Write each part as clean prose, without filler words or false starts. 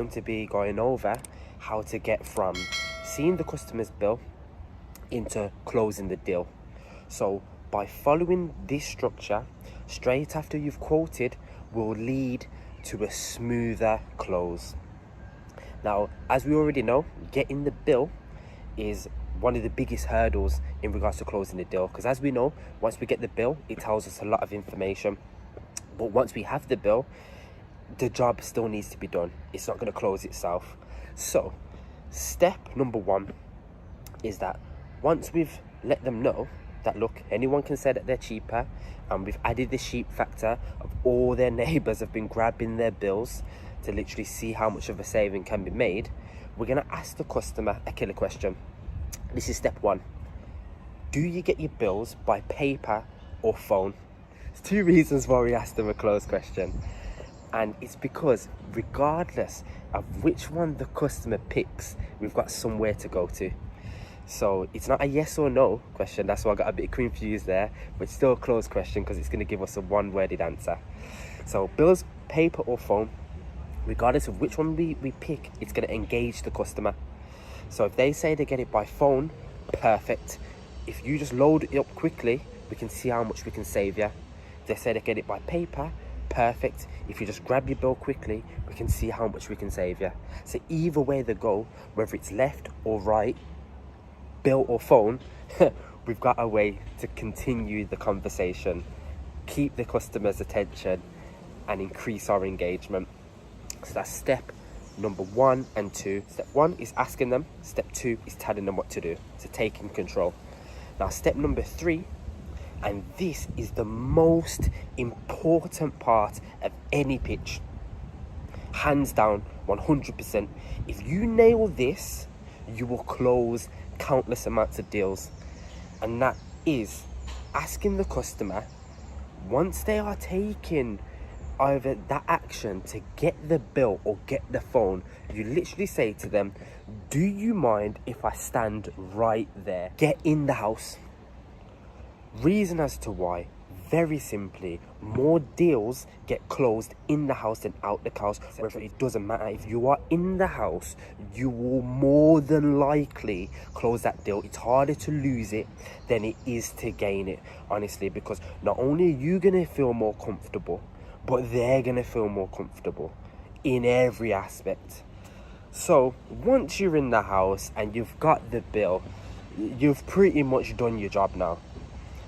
going to be going over how to get from seeing the customer's bill into closing the deal. So by following this structure, straight after you've quoted will lead to a smoother close. Now, as we already know, getting the bill is one of the biggest hurdles in regards to closing the deal, because as we know, once we get the bill, it tells us a lot of information. But once we have the bill, the job still needs to be done. It's not going to close itself. So step number one is that once we've let them know that, look, anyone can say that they're cheaper, and we've added the sheep factor of all their neighbours have been grabbing their bills to literally see how much of a saving can be made, we're going to ask the customer a killer question. This is step one. Do you get your bills by paper or phone? There's two reasons why we ask them a closed question. And it's because regardless of which one the customer picks, we've got somewhere to go to. So it's not a yes or no question. That's why I got a bit confused there, but it's still a closed question because it's going to give us a one-worded answer. So bills, paper or phone, regardless of which one we pick, it's going to engage the customer. So if they say they get it by phone, perfect. If you just load it up quickly, we can see how much we can save you. If they say they get it by paper, perfect. If you just grab your bill quickly, we can see how much we can save you. So either way they go, whether it's left or right, bill or phone, we've got a way to continue the conversation, keep the customer's attention and increase our engagement. So that's step number 1 and 2. Step 1 is asking them. Step 2 is telling them what to do. So taking control. Now step number 3, and this is the most important part of any pitch, hands down, 100%. If you nail this, you will close countless amounts of deals. And that is asking the customer, once they are taking either that action to get the bill or get the phone, you literally say to them, do you mind if I stand right there? Get in the house. Reason as to why, very simply, more deals get closed in the house than out the house. It doesn't matter. If you are in the house, you will more than likely close that deal. It's harder to lose it than it is to gain it, honestly, because not only are you going to feel more comfortable, but they're going to feel more comfortable in every aspect. So once you're in the house and you've got the bill, you've pretty much done your job now.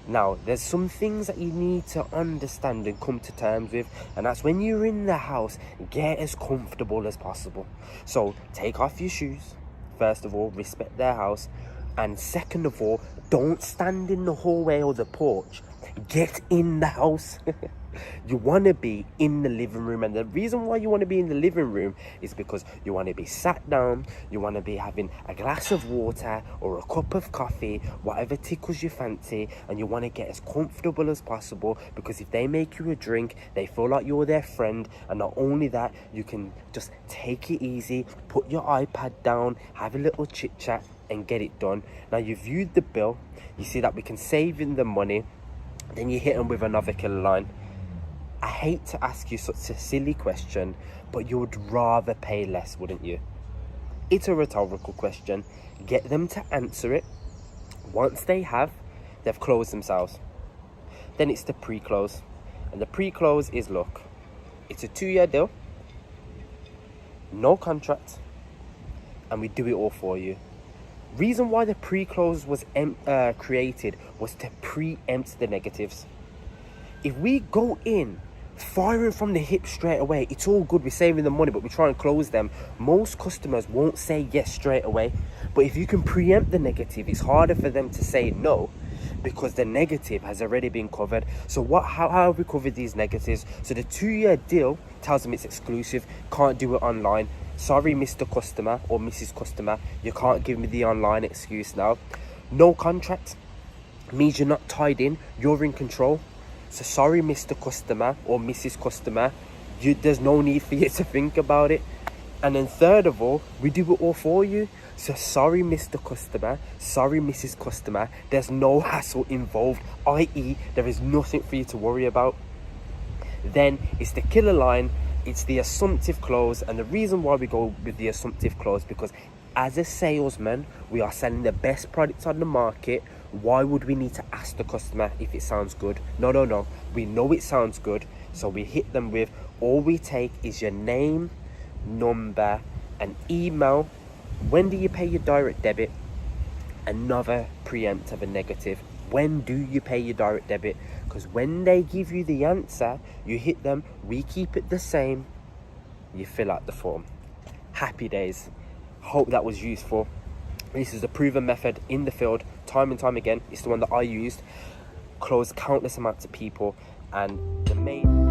Now, there's some things that you need to understand and come to terms with, and that's when you're in the house, get as comfortable as possible. So take off your shoes. First of all, respect their house. And second of all, don't stand in the hallway or the porch. Get in the house. You want to be in the living room, and the reason why you want to be in the living room is because you want to be sat down, you want to be having a glass of water or a cup of coffee, whatever tickles your fancy, and you want to get as comfortable as possible, because if they make you a drink, they feel like you're their friend. And not only that, you can just take it easy, put your iPad down, have a little chit chat and get it done. Now you've viewed the bill, you see that we can save in the money, then you hit them with another killer line. I hate to ask you such a silly question, but you would rather pay less, wouldn't you? It's a rhetorical question. Get them to answer it. Once they have, they've closed themselves. Then it's the pre-close. And the pre-close is, look, it's a 2-year deal, no contract, and we do it all for you. Reason why the pre-close was created was to preempt the negatives. If we go in firing from the hip straight away, it's all good, we're saving the money, but we try and close them, most customers won't say yes straight away. But if you can preempt the negative, it's harder for them to say no, because the negative has already been covered. So how have we covered these negatives? So the 2-year deal tells them it's exclusive, can't do it online. Sorry, Mr. Customer or Mrs. Customer, you can't give me the online excuse now. No contract means you're not tied in, you're in control. So sorry, Mr. Customer or Mrs. Customer, there's no need for you to think about it. And then third of all, we do it all for you. So sorry, Mr. Customer, sorry, Mrs. Customer, there's no hassle involved, i.e. there is nothing for you to worry about. Then it's the killer line It's the assumptive close, and the reason why we go with the assumptive close, because as a salesman, we are selling the best products on the market. Why would we need to ask the customer if it sounds good? No. We know it sounds good, so we hit them with, all we take is your name, number, and email. When do you pay your direct debit? Another preemptive and negative. When do you pay your direct debit? Because when they give you the answer, you hit them, we keep it the same, you fill out the form. Happy days. Hope that was useful. This is a proven method in the field, time and time again. It's the one that I used, closed countless amounts of people, and the main